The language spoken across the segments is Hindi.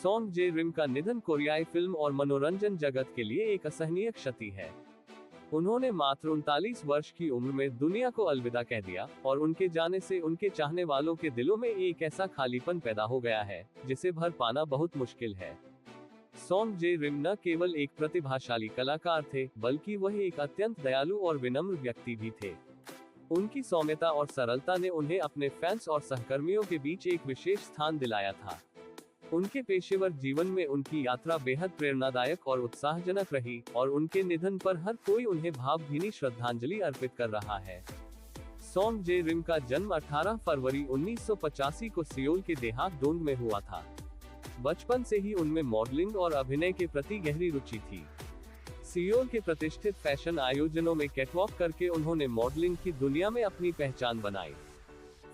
सॉन्ग जे रिम का निधन कोरियाई फिल्म और मनोरंजन जगत के लिए एक असहनीय क्षति है। उन्होंने मात्र 39 वर्ष की उम्र में दुनिया को अलविदा कह दिया और उनके जाने से उनके चाहने वालों के दिलों में एक ऐसा खालीपन पैदा हो गया है जिसे भर पाना बहुत मुश्किल है। सॉन्ग जे रिम न केवल एक प्रतिभाशाली कलाकार थे, बल्कि वह एक अत्यंत दयालु और विनम्र व्यक्ति भी थे। उनकी सौम्यता और सरलता ने उन्हें अपने फैंस और सहकर्मियों के बीच एक विशेष स्थान दिलाया था। उनके पेशेवर जीवन में उनकी यात्रा बेहद प्रेरणादायक और उत्साहजनक रही और उनके निधन पर हर कोई उन्हें भावभीनी श्रद्धांजलि अर्पित कर रहा है। सॉन्ग जे रिम का जन्म 18 फरवरी 1985 को सियोल के देहात डोंग में हुआ था। बचपन से ही उनमें मॉडलिंग और अभिनय के प्रति गहरी रुचि थी। सियोल के प्रतिष्ठित फैशन आयोजनों में कैटवॉक करके उन्होंने मॉडलिंग की दुनिया में अपनी पहचान बनाई।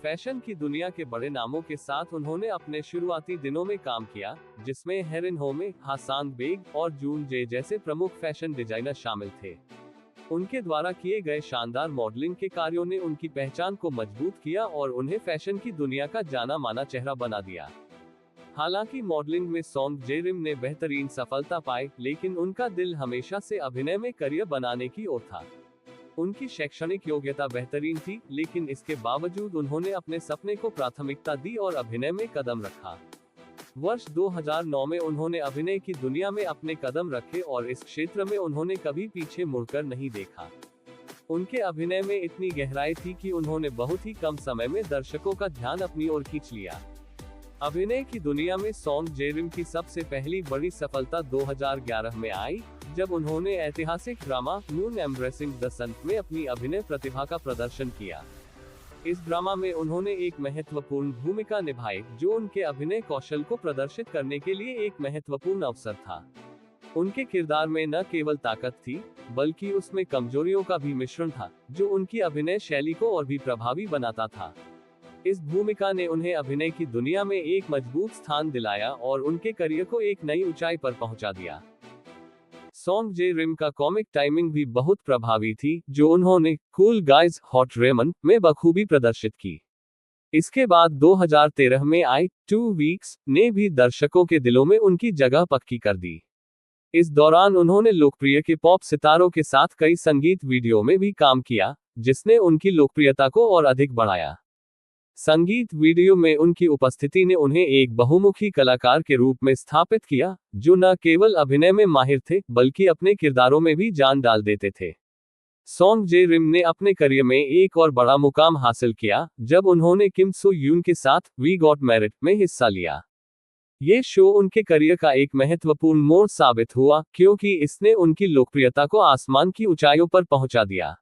फैशन की दुनिया के बड़े नामों के साथ उन्होंने अपने शुरुआती दिनों में काम किया, जिसमें हेरिन होमे, हासान बेग और जून जे जैसे प्रमुख फैशन डिजाइनर शामिल थे। उनके द्वारा किए गए शानदार मॉडलिंग के कार्यों ने उनकी पहचान को मजबूत किया और उन्हें फैशन की दुनिया का जाना माना चेहरा बना दिया। हालांकि मॉडलिंग में सॉन्ग जे रिम ने बेहतरीन सफलता पाई, लेकिन उनका दिल हमेशा से अभिनय में करियर बनाने की ओर था। उनकी शैक्षणिक योग्यता बेहतरीन थी, लेकिन इसके बावजूद उन्होंने अपने सपने को प्राथमिकता दी और अभिनय में कदम रखा। वर्ष 2009 में उन्होंने अभिनय की दुनिया में अपने कदम रखे और इस क्षेत्र में उन्होंने कभी पीछे मुड़कर नहीं देखा। उनके अभिनय में इतनी गहराई थी कि उन्होंने बहुत ही कम समय में दर्शकों का ध्यान अपनी ओर खींच लिया। अभिनय की दुनिया में सॉन्ग जे रिम की सबसे पहली बड़ी सफलता 2011 में आई, जब उन्होंने ऐतिहासिक ड्रामा मून एम्ब्रेसिंग द सन में अपनी अभिनय प्रतिभा का प्रदर्शन किया। इस ड्रामा में उन्होंने एक महत्वपूर्ण भूमिका निभाई, जो उनके अभिनय कौशल को प्रदर्शित करने के लिए एक महत्वपूर्ण अवसर था। उनके किरदार में न केवल ताकत थी, बल्कि उसमें कमजोरियों का भी मिश्रण था, जो उनकी अभिनय शैली को और भी प्रभावी बनाता था। इस भूमिका ने उन्हें अभिनय की दुनिया में एक मजबूत स्थान दिलाया और उनके करियर को एक नई ऊंचाई पर पहुंचा दिया। सॉन्ग जे रिम का कॉमिक टाइमिंग भी बहुत प्रभावी थी, जो उन्होंने कूल गाइज हॉट रेमन में बखूबी प्रदर्शित की। इसके बाद 2013 में आई 2 वीक्स ने भी दर्शकों के दिलों में उनकी जगह पक्की कर दी। इस दौरान उन्होंने लोकप्रिय के पॉप सितारों के साथ कई संगीत वीडियो में भी काम किया, जिसने उनकी लोकप्रियता को और अधिक बढ़ाया। संगीत वीडियो में उनकी उपस्थिति ने उन्हें एक बहुमुखी कलाकार के रूप में स्थापित किया, जो न केवल अभिनय में माहिर थे, बल्कि अपने किरदारों में भी जान डाल देते थे। सॉन्ग जे रिम ने अपने करियर में एक और बड़ा मुकाम हासिल किया, जब उन्होंने किम सो यून के साथ वी गॉट मैरिड में हिस्सा लिया। ये शो उनके करियर का एक महत्वपूर्ण मोड़ साबित हुआ, क्योंकि इसने उनकी लोकप्रियता को आसमान की ऊंचाइयों पर पहुंचा दिया।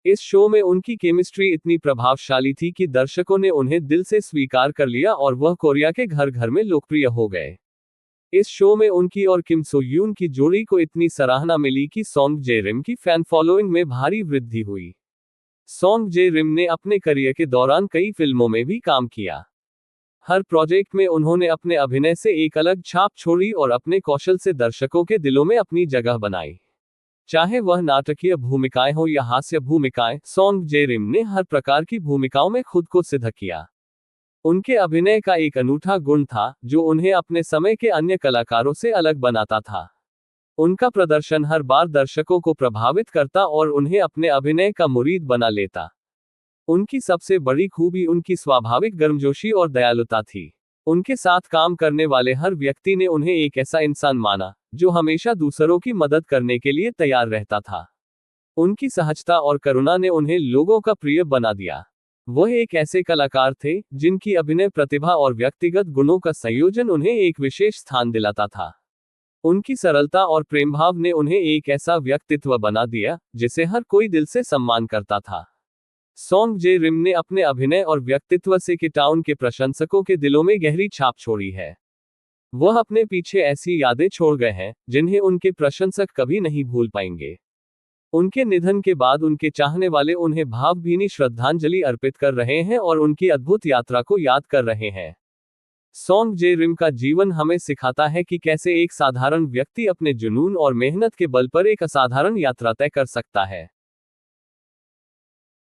इस शो में उनकी केमिस्ट्री इतनी प्रभावशाली थी कि दर्शकों ने उन्हें दिल से स्वीकार कर लिया और वह कोरिया के घर घर में लोकप्रिय हो गए। इस शो में उनकी और किम सो यून की जोड़ी को इतनी सराहना मिली कि सॉन्ग जे रिम की फैन फॉलोइंग में भारी वृद्धि हुई। सॉन्ग जे रिम ने अपने करियर के दौरान कई फिल्मों में भी काम किया। हर प्रोजेक्ट में उन्होंने अपने अभिनय से एक अलग छाप छोड़ी और अपने कौशल से दर्शकों के दिलों में अपनी जगह बनाई। चाहे वह नाटकीय भूमिकाएं हो या हास्य भूमिकाएं, सॉन्ग जे रिम ने हर प्रकार की भूमिकाओं में खुद को सिद्ध किया। उनके अभिनय का एक अनूठा गुण था, जो उन्हें अपने समय के अन्य कलाकारों से अलग बनाता था। उनका प्रदर्शन हर बार दर्शकों को प्रभावित करता और उन्हें अपने अभिनय का मुरीद बना लेता। उनकी सबसे बड़ी खूबी उनकी स्वाभाविक गर्मजोशी और दयालुता थी। उनके साथ काम करने वाले हर व्यक्ति ने उन्हें एक ऐसा इंसान माना, जो हमेशा दूसरों की मदद करने के लिए तैयार रहता था। उनकी सहजता और करुणा ने उन्हें लोगों का प्रिय बना दिया। वह एक ऐसे कलाकार थे, जिनकी अभिनय प्रतिभा और व्यक्तिगत गुणों का संयोजन उन्हें एक विशेष स्थान दिलाता था। उनकी सरलता और प्रेमभाव ने उन्हें एक ऐसा व्यक्तित्व बना दिया, जिसे हर कोई दिल से सम्मान करता था। सॉन्ग जे रिम ने अपने अभिनय और व्यक्तित्व से के टाउन के प्रशंसकों के दिलों में गहरी छाप छोड़ी है। वह अपने पीछे ऐसी यादें छोड़ गए हैं, जिन्हें उनके प्रशंसक कभी नहीं भूल पाएंगे। उनके निधन के बाद उनके चाहने वाले उन्हें भावभीनी श्रद्धांजलि अर्पित कर रहे हैं और उनकी अद्भुत यात्रा को याद कर रहे हैं। सॉन्ग जे रिम का जीवन हमें सिखाता है कि कैसे एक साधारण व्यक्ति अपने जुनून और मेहनत के बल पर एक असाधारण यात्रा तय कर सकता है।